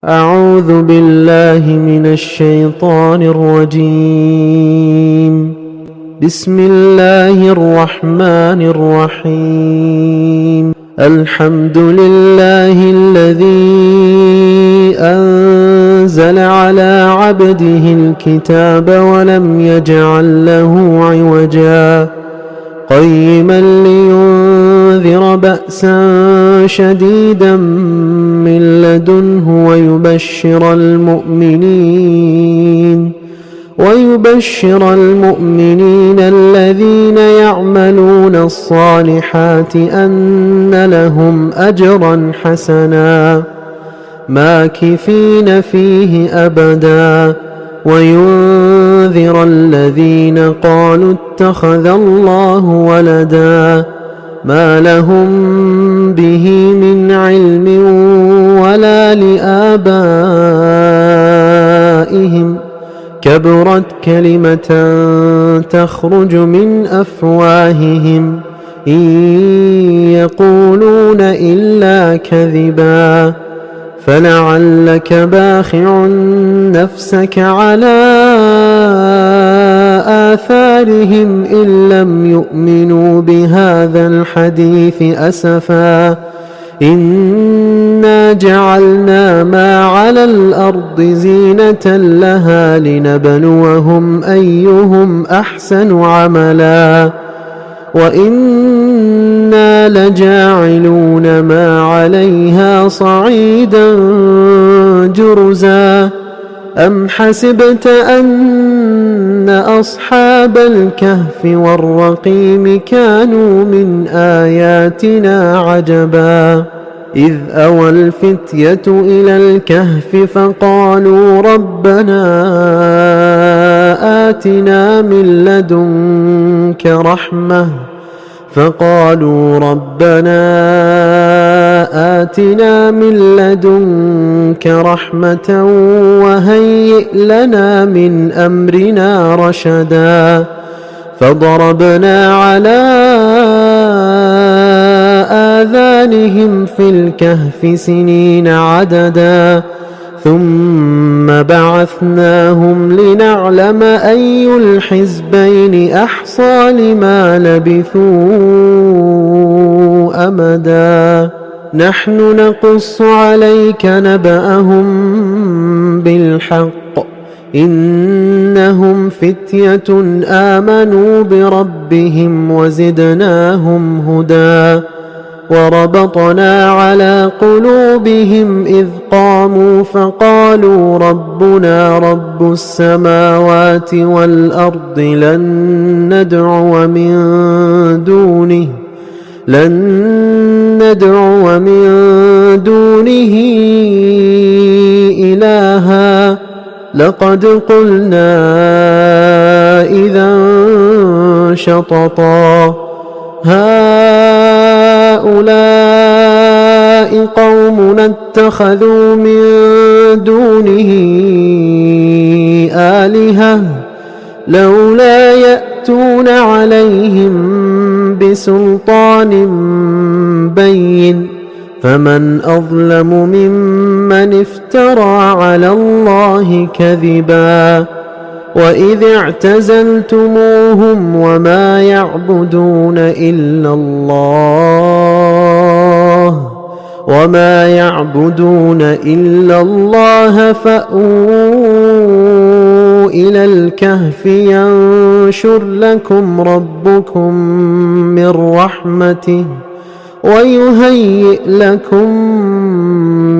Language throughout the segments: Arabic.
أعوذ بالله من الشيطان الرجيم. بسم الله الرحمن الرحيم. الحمد لله الذي أنزل على عبده الكتاب ولم يجعل له عوجا قيما لينذر بأسا شديدا من لدنه ويبشر المؤمنين الذين يعملون الصالحات أن لهم أجرا حسنا ماكثين فيه أبدا وينذر الذين قالوا اتخذ الله ولدا ما لهم به من علم ولا لآبائهم كبرت كلمة تخرج من أفواههم إن يقولون إلا كذبا فلعلك باخع نفسك على آثارهم إن لم يؤمنوا بهذا الحديث أسفا إنا جعلنا ما على الأرض زينة لها لنبلوهم أيهم أحسن عملا وإنا لجاعلون ما عليها صعيدا جرزا أم حسبت أن أصحاب الكهف والرقيم كانوا من آياتنا عجبا إذ أوى الفتية إلى الكهف فقالوا ربنا آتنا من لدنك رحمة وهيئ لنا من أمرنا رشدا فضربنا على آذانهم في الكهف سنين عددا ثم بعثناهم لنعلم أي الحزبين أحصى لما لبثوا أمدا نحن نقص عليك نبأهم بالحق إنهم فتية آمنوا بربهم وزدناهم هدى وربطنا على قلوبهم إذ قاموا فقالوا ربنا رب السماوات والأرض لن ندعو من دونه إلها لقد قلنا إذا شططا هؤلاء قومنا اتخذوا من دونه آلهة لولا يأتون عليهم بسلطان بين فمن أظلم ممن افترى على الله كذبا وإذ اعتزلتموهم وما يعبدون إلا الله فأووا إلى الكهف ينشر لكم ربكم من رحمته ويهيئ لكم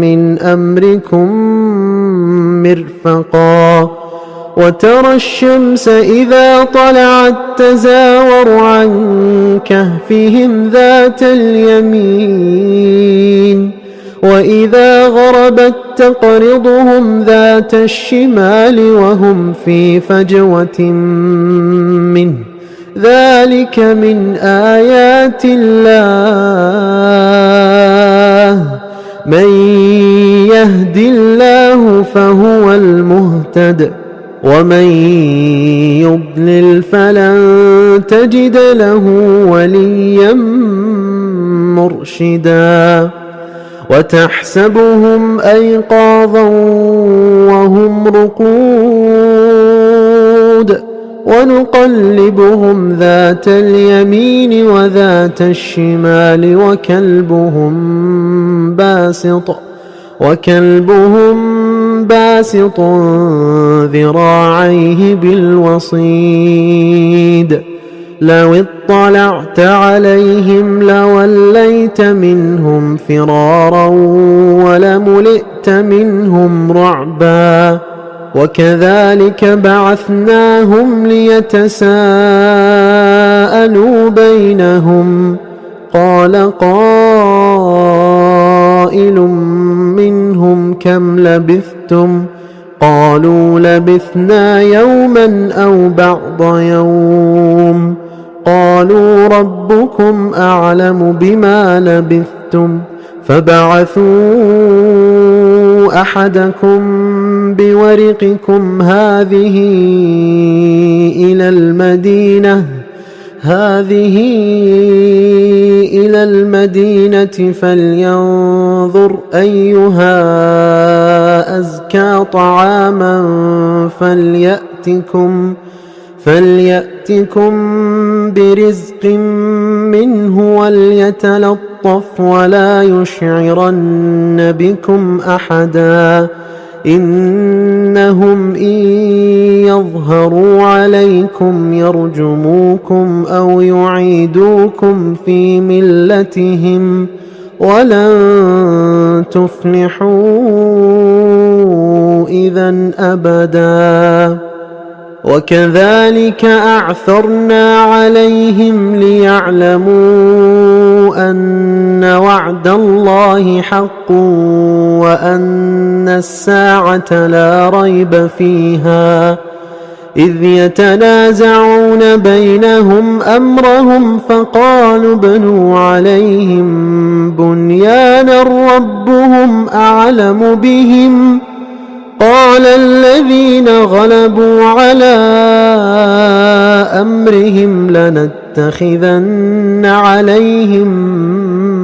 من أمركم مرفقا وترى الشمس إذا طلعت تزاور عن كهفهم ذات اليمين وإذا غربت تقرضهم ذات الشمال وهم في فجوة منه ذلك من آيات الله من يهد الله فهو المهتد ومن يضلل فلن تجد له وليا مرشدا وتحسبهم أيقاظا وهم رقود ونقلبهم ذات اليمين وذات الشمال وكلبهم باسط ذراعيه بالوصيد لو اطلعت عليهم لوليت منهم فرارا ولملئت منهم رعبا وكذلك بعثناهم ليتساءلوا بينهم قال قائل منهم كم لبثتم قالوا لبثنا يوما أو بعض يوم قالوا ربكم أعلم بما لبثتم فبعثوا أحدكم بورقكم هذه إلى المدينة فلينظر أيها أزكى طعاما فليأتكم برزق منه وليتلطف ولا يشعرن بكم أحدا إنهم إن يظهروا عليكم يرجموكم أو يعيدوكم في ملتهم ولن تفلحوا إذا أبدا وكذلك أعثرنا عليهم ليعلموا أن وعد الله حق وأن الساعة لا ريب فيها إذ يتنازعون بينهم أمرهم فقالوا ابنوا عليهم بنيانا ربهم أعلم بهم قال الذين غلبوا على أمرهم لنتخذن عليهم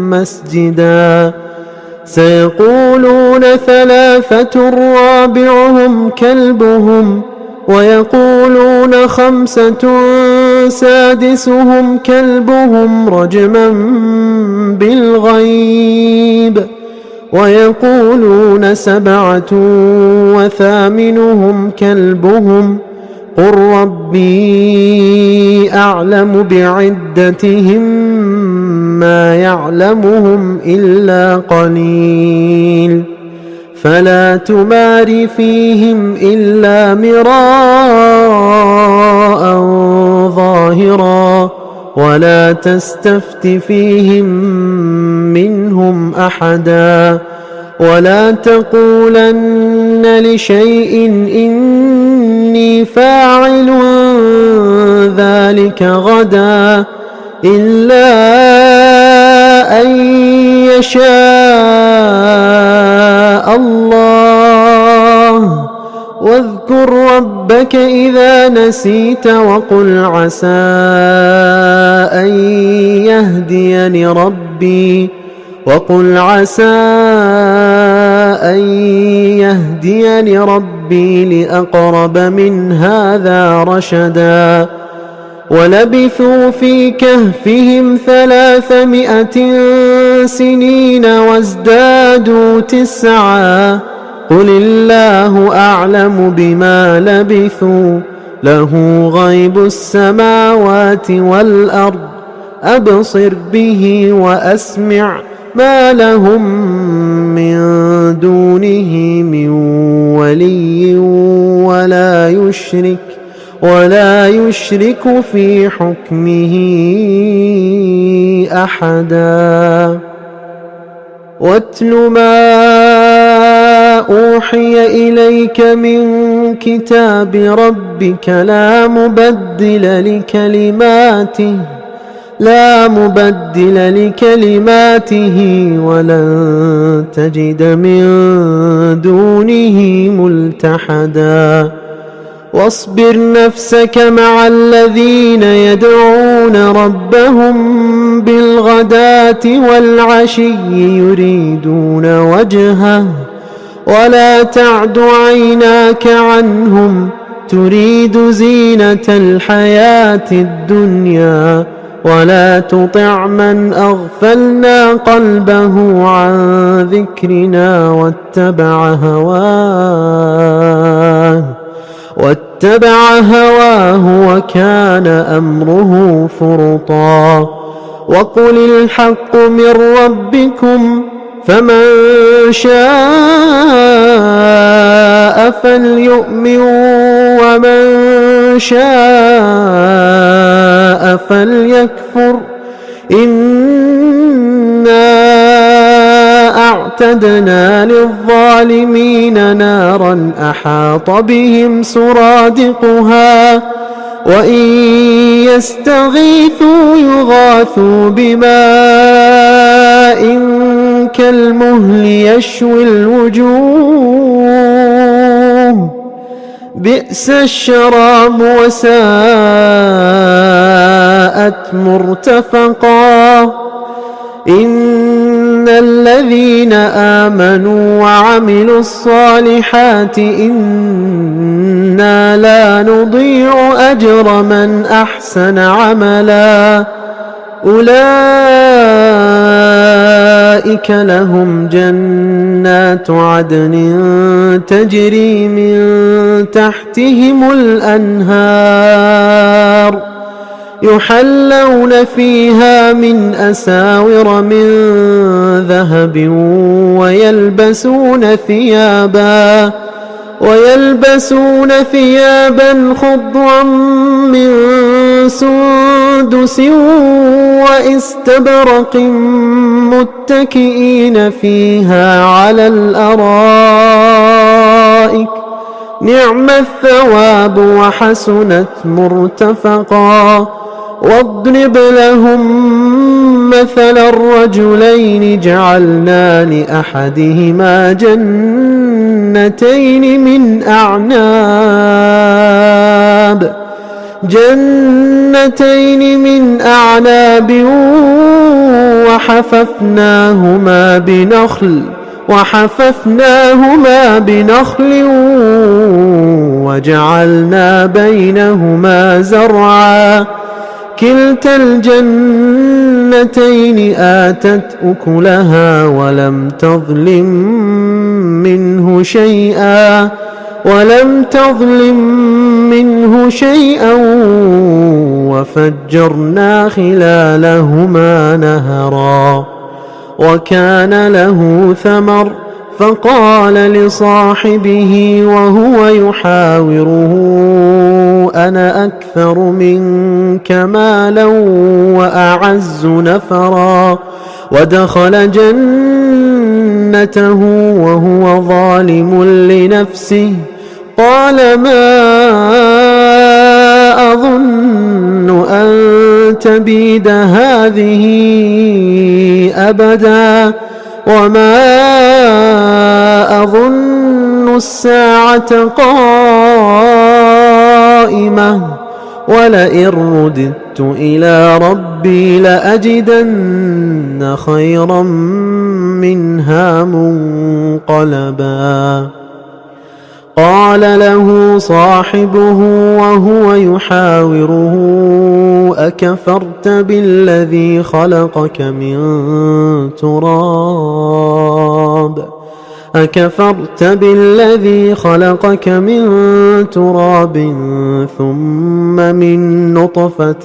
مسجدا سيقولون ثلاثة رابعهم كلبهم ويقولون خمسة سادسهم كلبهم رجما بالغيب ويقولون سبعة وثامنهم كلبهم قل ربي أعلم بعدتهم ما يعلمهم إلا قليل فلا تمار فيهم إلا مراء ظاهرا ولا تستفت فيهم منهم أحدا ولا تقولن لشيء إني فاعل ذلك غدا إلا أن يشاء الله واذكر ربك إذا نسيت وقل عسى أن يهديني ربي لأقرب من هذا رشدا ولبثوا في كهفهم 300 سنين وازدادوا 9 قل الله أعلم بما لبثوا له غيب السماوات والأرض أبصر به وأسمع ما لهم من دونه من ولي ولا يشرك في حكمه أحدا واتل ما أوحي إليك من كتاب ربك لا مبدل لكلماته ولن تجد من دونه ملتحدا واصبر نفسك مع الذين يدعون ربهم بالغداة والعشي يريدون وجهه ولا تعد عيناك عنهم تريد زينة الحياة الدنيا ولا تطع من أغفلنا قلبه عن ذكرنا واتبع هواه وكان أمره فرطا وقل الحق من ربكم فمن شاء فليؤمن ومن شاء فليكفر إنا أعتدنا للظالمين نارا أحاط بهم سرادقها وإن يستغيثوا يغاثوا بماء كالمهل يشوي الوجوه بئس الشراب وساءت مرتفقا إن الذين آمنوا وعملوا الصالحات إنا لا نضيع أجر من أحسن عملا أولئك لهم جنات عدن تجري من تحتهم الأنهار يحلون فيها من أساور من ذهب ويلبسون ثيابا خضرا من سندس واستبرق متكئين فيها على الأرائك نعم الثواب وحسنت مرتفقا واضرب لهم مثل الرجلين جعلنا لأحدهما جنتين من أعناب وحففناهما بنخل وجعلنا بينهما زرعا كلتا الجنتين آتت أكلها ولم تظلم منه شيئا وفجرنا خلالهما نهرا وكان له ثمر فقال لصاحبه وهو يحاوره أنا أكثر منك مالا وأعز نفرا ودخل جنته وهو ظالم لنفسه قال ما أظن أن تبيد هذه أبدا وما أظن الساعة قائمة ولئن رددت إلى ربي لأجدن خيرا منها منقلبا قال له صاحبه وهو يحاوره أكفرت بالذي خلقك من تراب ثم من نطفة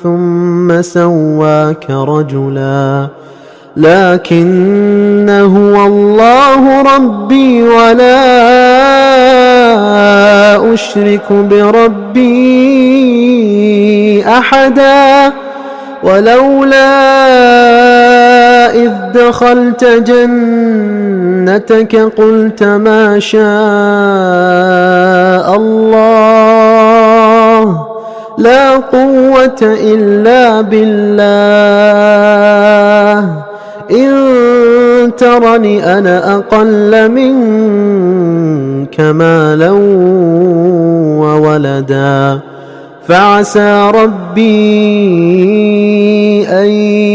ثم سواك رجلا لكن هو الله ربي ولا أشرك بربي أحدا ولولا إذ دخلت جنتك قلت ما شاء الله لا قوة إلا بالله إن ترني أنا أقل منك مالا ولدا فعسى ربي أن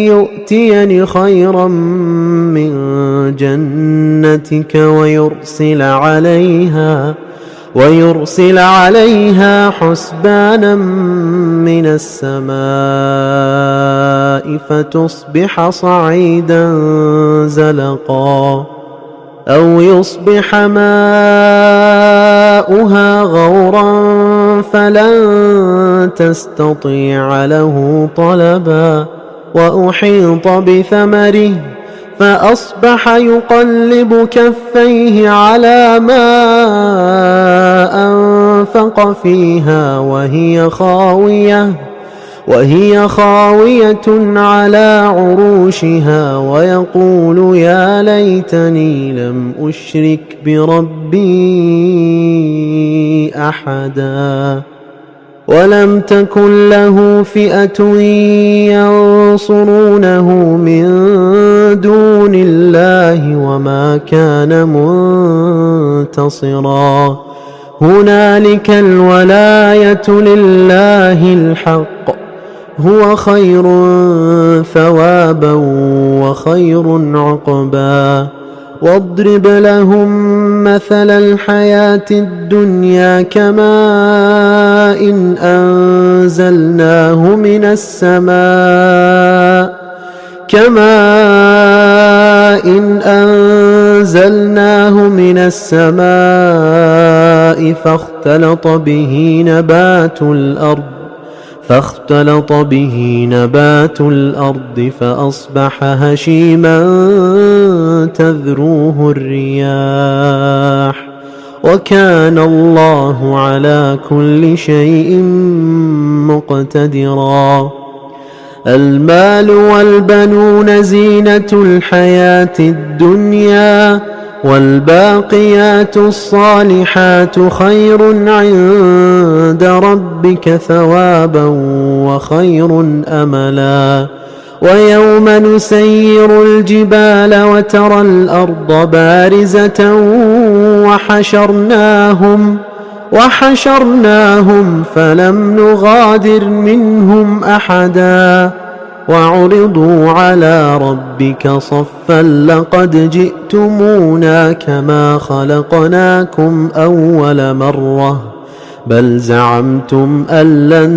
يؤتيني خيرا من جنتك ويرسل عليها حسبانا من السماء فتصبح صعيدا زلقا أو يصبح ماؤها غورا فلن تستطيع له طلبا وأحيط بثمره فأصبح يقلب كفيه على ما أنفق فيها وهي خاوية على عروشها ويقول يا ليتني لم أشرك بربي أحدا ولم تكن له فئة ينصرونه من دون الله وما كان منتصرا هنالك الولاية لله الحق هو خير ثوابا وخير عقبا واضرب لهم مثل الحياة الدنيا كماء أنزلناه من السماء فاختلط به نبات الأرض فأصبح هشيما تذروه الرياح وكان الله على كل شيء مقتدرا المال والبنون زينة الحياة الدنيا والباقيات الصالحات خير عند ربك ثوابا وخير أملا ويوم نسير الجبال وترى الأرض بارزة وحشرناهم فلم نغادر منهم أحدا وعرضوا على ربك صفا لقد جئتمونا كما خلقناكم أول مرة بل زعمتم أن لن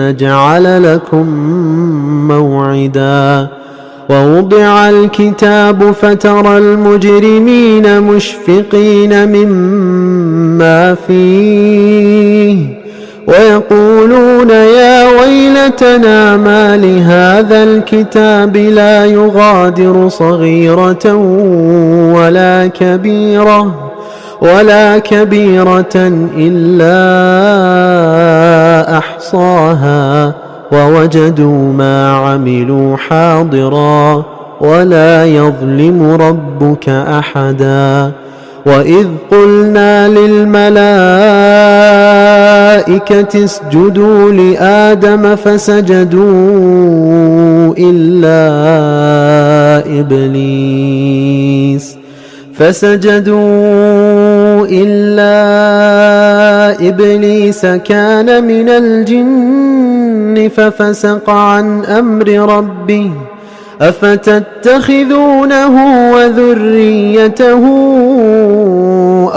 نجعل لكم موعدا ووضع الكتاب فترى المجرمين مشفقين مما فيه ويقولون يا ويلتنا ما لهذا الكتاب لا يغادر صغيرة ولا كبيرة إلا أحصاها ووجدوا ما عملوا حاضرا ولا يظلم ربك أحدا وإذ قلنا للملائكة اسجدوا لآدم فسجدوا إلا إبليس كان من الجن ففسق عن أمر ربه أفتتخذونه وذريته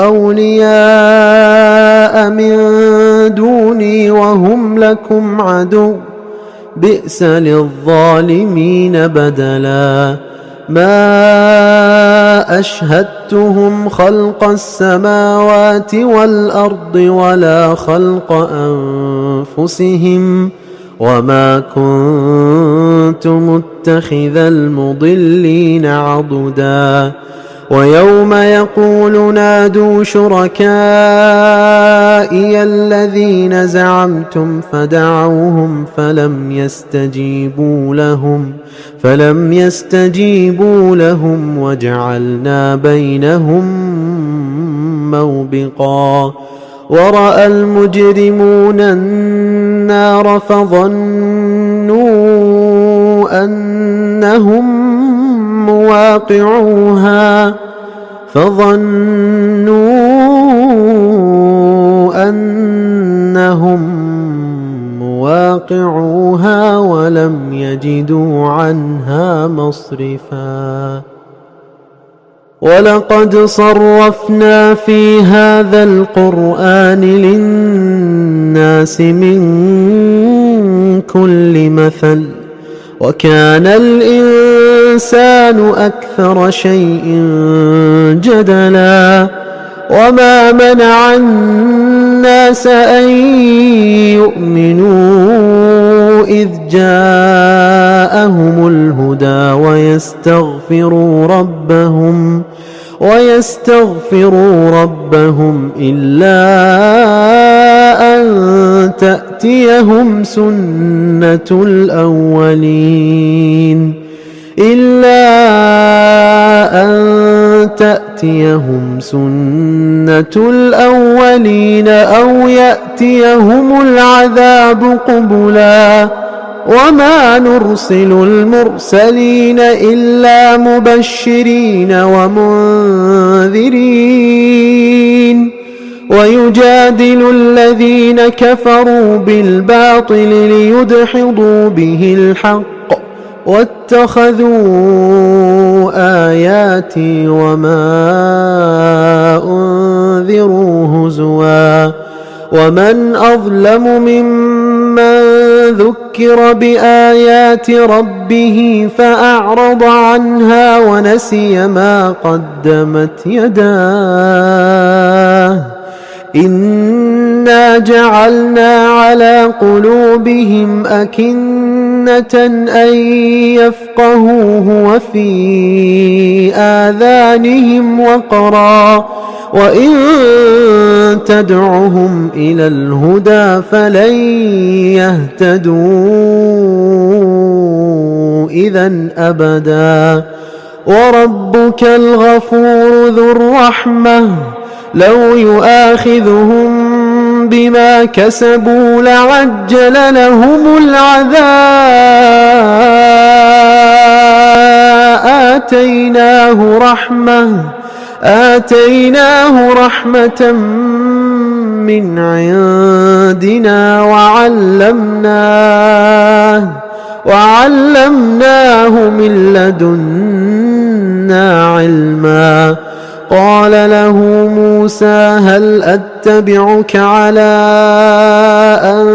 أولياء من دوني وهم لكم عدو بئس للظالمين بدلا ما أشهدتهم خلق السماوات والأرض ولا خلق أنفسهم وما كنت متخذ المضلين عضدا ويوم يقول نادوا شركائي الذين زعمتم فدعوهم فلم يستجيبوا لهم وجعلنا بينهم موبقا ورأى المجرمون النار فظنوا أنهم مواقعوها فأقعوها ولم يجدوا عنها مصرفا. ولقد صرفنا في هذا القرآن للناس من كل مثل وكان الإنسان أكثر شيء جدلا. وما منع الناس أن يؤمنوا إذ جاءهم الهدى ويستغفروا ربهم إلا أن تأتيهم سنة الأولين أو يأتيهم العذاب قبلا. وما نرسل المرسلين إلا مبشرين ومنذرين ويجادل الذين كفروا بالباطل ليدحضوا به الحق واتخذوا آياتي وما أنذروا هزوا. ومن أظلم ممن ذكر بآيات ربه فأعرض عنها ونسي ما قدمت يداه. إنا جعلنا على قلوبهم أكنة أن يفقهوه وفي آذانهم وقرا وإن تدعهم إلى الهدى فلن يهتدوا إذا أبدا. وربك الغفور ذو الرحمة لو يؤاخذهم بما كسبوا لعجل لهم العذاب. آتيناه رحمة من عندنا وعلمناه من لدنا علما. قال له موسى هل أتبعك على أن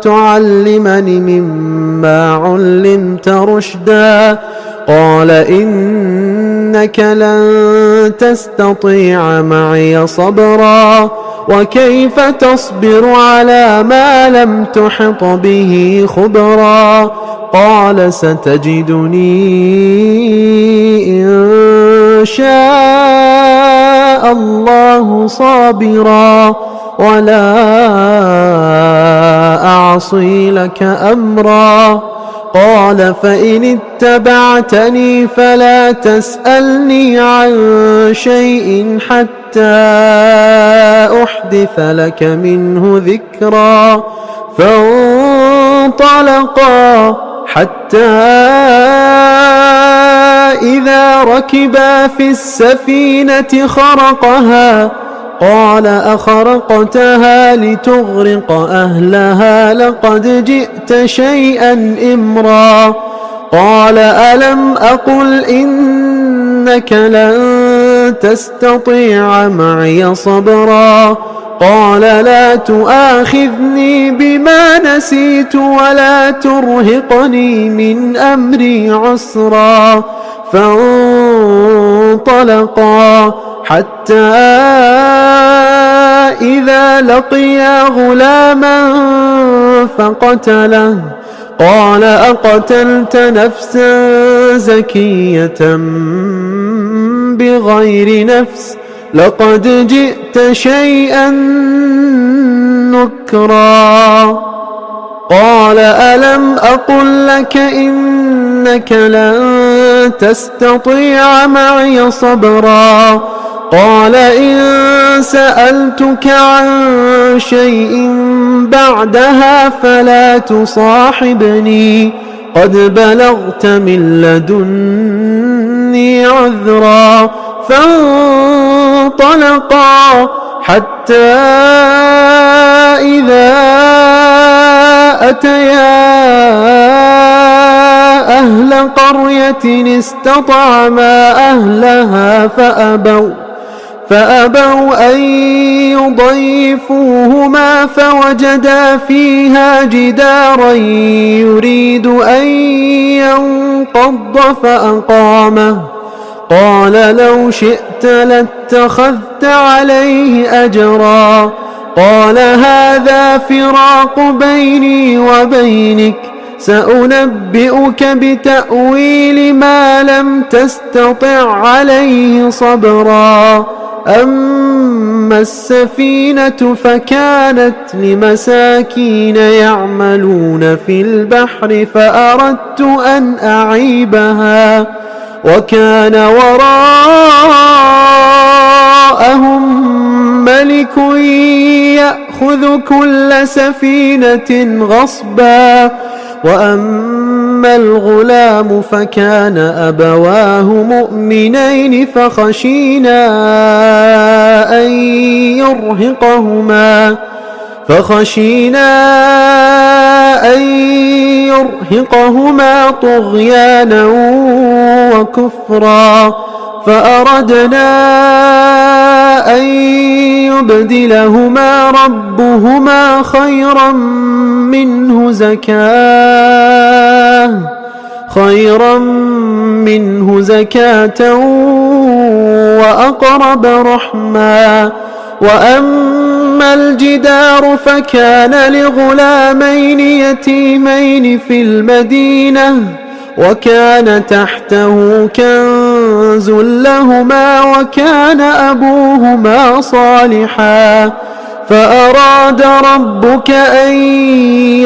تعلمني مما علمت رشدا؟ قال إنك لن تستطيع معي صبرا وكيف تصبر على ما لم تحط به خبرا. قال ستجدني إن شاء الله صابرا ولا أعصي لك أمرا. قال فإن اتبعتني فلا تسألني عن شيء حتى أحدث لك منه ذكرا. فانطلقا حتى إذا ركبا في السفينة خرقها قال أخرقتها لتغرق أهلها لقد جئت شيئا إمرا. قال ألم أقل إنك لن تستطيع معي صبرا. قال لا تؤاخذني بما نسيت ولا ترهقني من أمري عسرا. فانطلقا حتى إذا لقيا غلاما فقتله. قال أقتلت نفسا زكية بغير نفس لقد جئت شيئا نكرا. قال ألم أقل لك إنك لن تستطيع معي صبرا. قال إن سألتك عن شيء بعدها فلا تصاحبني قد بلغت من لدني عذرا. فانطلقا حتى إذا أتيا أهل قرية استطعما أهلها فأبوا أن يضيفوهما فوجدا فيها جدارا يريد أن ينقض فأقامه. قال لو شئت لاتخذت عليه أجرا. قال هذا فراق بيني وبينك، سأنبئك بتأويل ما لم تستطع عليه صبرا. أما السفينة فكانت لمساكين يعملون في البحر فأردت أن أعيبها، وكان وراءهم ملك يأخذ كل سفينة غصبا. وأما الغلام فكان أبواه مؤمنين فخشينا أن يرهقهما طغيانا وكفرا، فأردنا أن يبدلهما ربهما خيرا منه زكاة وأقرب رحما. وأما الجدار فكان لغلامين يتيمين في المدينة، وكان تحته كنز لهما، وكان أبوهما صالحا، فأراد ربك أن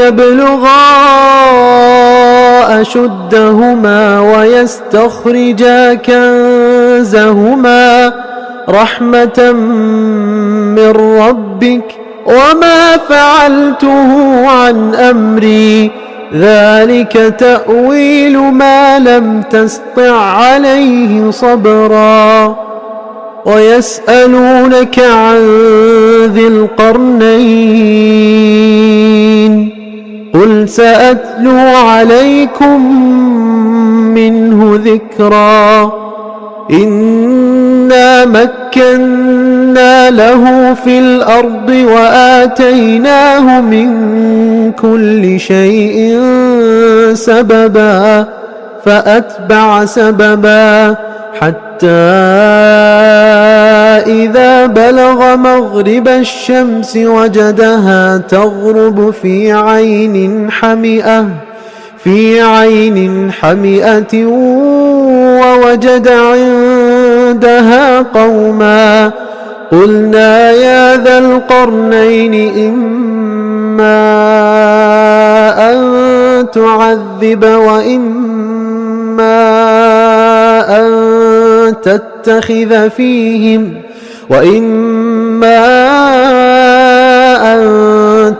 يبلغا أشدهما ويستخرجا كنزهما رحمة من ربك، وما فعلته عن أمري، ذلك تأويل ما لم تسطع عليه صبرا. ويسألونك عن ذي القرنين، قل سأتلو عليكم منه ذكرا. إنا مكنا له في الأرض وآتيناه من كل شيء سببا، فأتبع سببا حتى إذا بلغ مغرب الشمس وجدها تغرب في عين حمئة ووجد عندها قوما. قلنا يا ذا القرنين إما أن تعذب وإما أن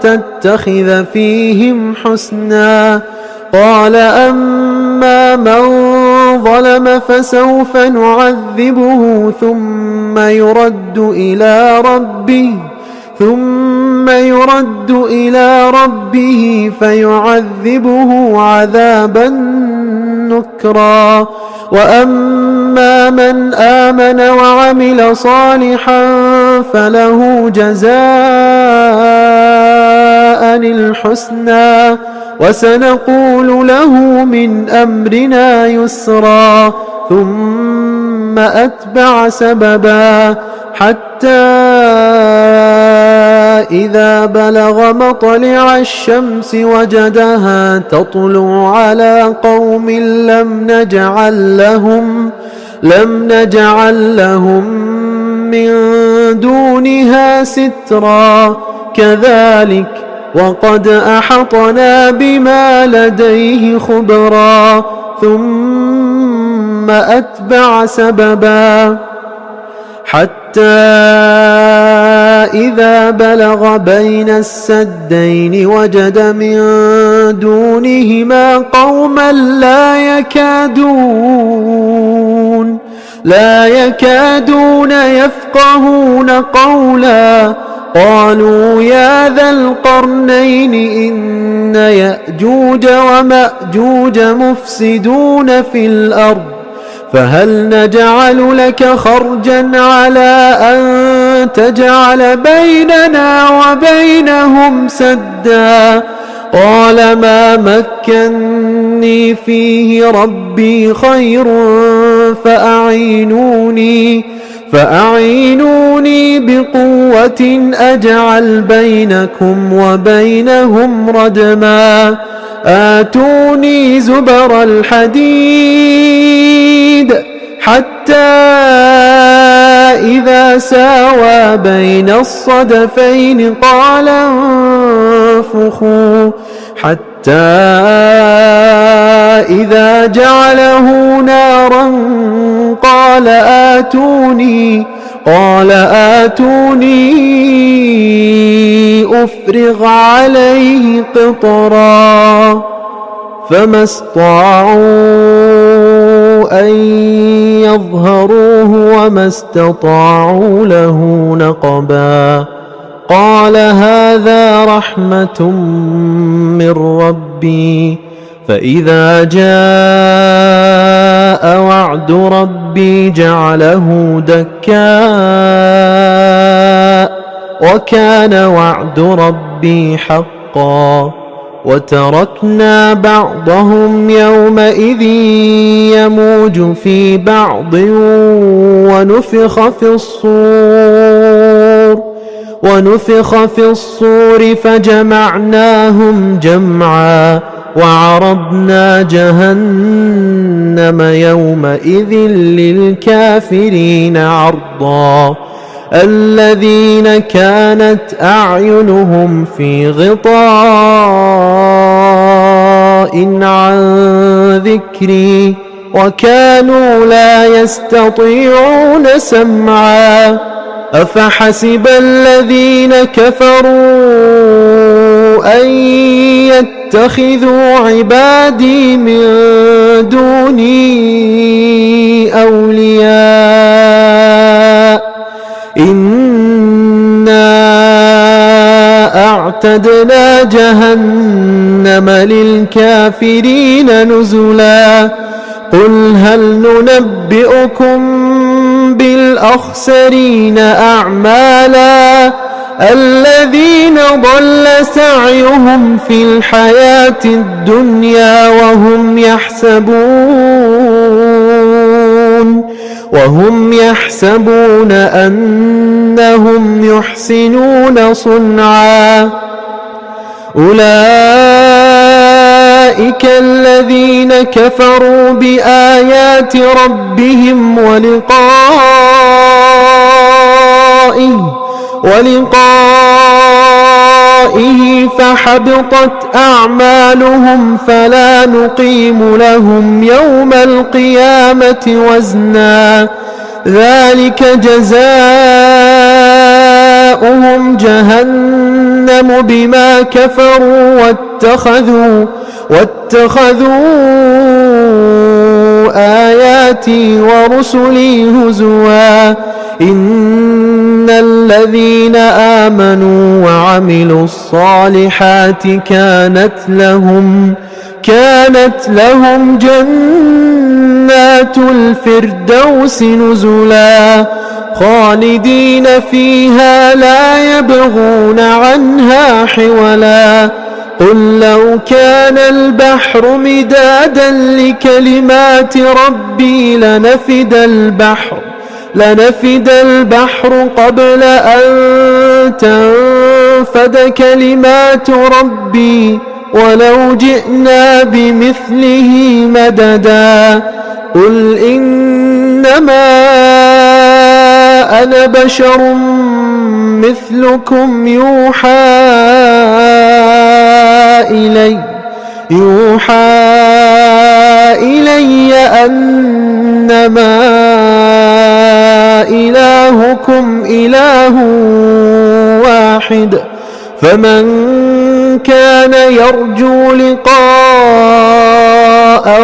تتخذ فيهم حسنا. قال أما من ظلم فسوف نعذبه ثم يرد إلى ربه فيعذبه عذابا نكرا. وأما من آمن وعمل صالحا فله جزاء الحسنى، وسنقول له من أمرنا يسرا. ثم أتبع سببا حتى إذا بلغ مطلع الشمس وجدها تطلع على قوم لم نجعل لهم من دونها سترا. كذلك وقد أحطنا بما لديه خبرا. ثم أتبع سببا حتى إذا بلغ بين السدين وجد من دونهما قوما لا لا يكادون يفقهون قولا قالوا يا ذا القرنين إن يأجوج ومأجوج مفسدون في الأرض فهل نجعل لك خرجا على أن تجعل بيننا وبينهم سدا قال ما مكني فيه ربي خير فأعينوني بقوة أجعل بينكم وبينهم ردما آتوني زبر الحديد حتى إذا ساوى بين الصدفين قال انفخوا حتى إذا جعله نارا قال آتوني أفرغ عليه قطرا فما استطاعوا أن يظهروه وما استطاعوا له نقبا قال هذا رحمة من ربي فإذا جاء وعد ربي جعله دكاء وكان وعد ربي حقا وتركنا بعضهم يومئذ يموج في بعض ونفخ في الصور فجمعناهم جمعا وعرضنا جهنم يومئذ للكافرين عرضا الذين كانت أعينهم في غطاء عن ذكري وكانوا لا يستطيعون سمعا أفحسب الذين كفروا أن يتخذوا عبادي من دوني أولياء إنا أعتدنا جهنم للكافرين نزلا قل هل ننبئكم بالأخسرين أعمالا الذين ضل سعيهم في الحياة الدنيا وهم يحسبون أنهم يحسنون صنعا أولئك الذين كفروا بآيات ربهم ولقائه فحبطت أعمالهم فلا نقيم لهم يوم القيامة وزنا ذلك جزاؤهم جهنم بما كفروا واتخذوا آياتي ورسلي هزوا إن الذين آمنوا وعملوا الصالحات كانت لهم جنات الفردوس نزلا خالدين فيها لا يبغون عنها حولا قل لو كان البحر مدادا لكلمات ربي لنفد البحر قبل أن تنفد كلمات ربي ولو جئنا بمثله مددا قل إنما أنا بشر مثلكم يوحى إلي أنما إلهكم إله واحد فمن كان يرجو لقاء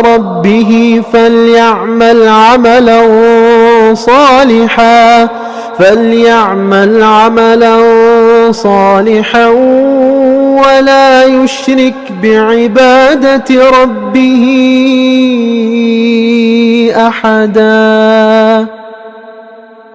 ربه فليعمل عملا صالحا فليعمل عملا صالحا ولا يشرك بعبادة ربه أحدا.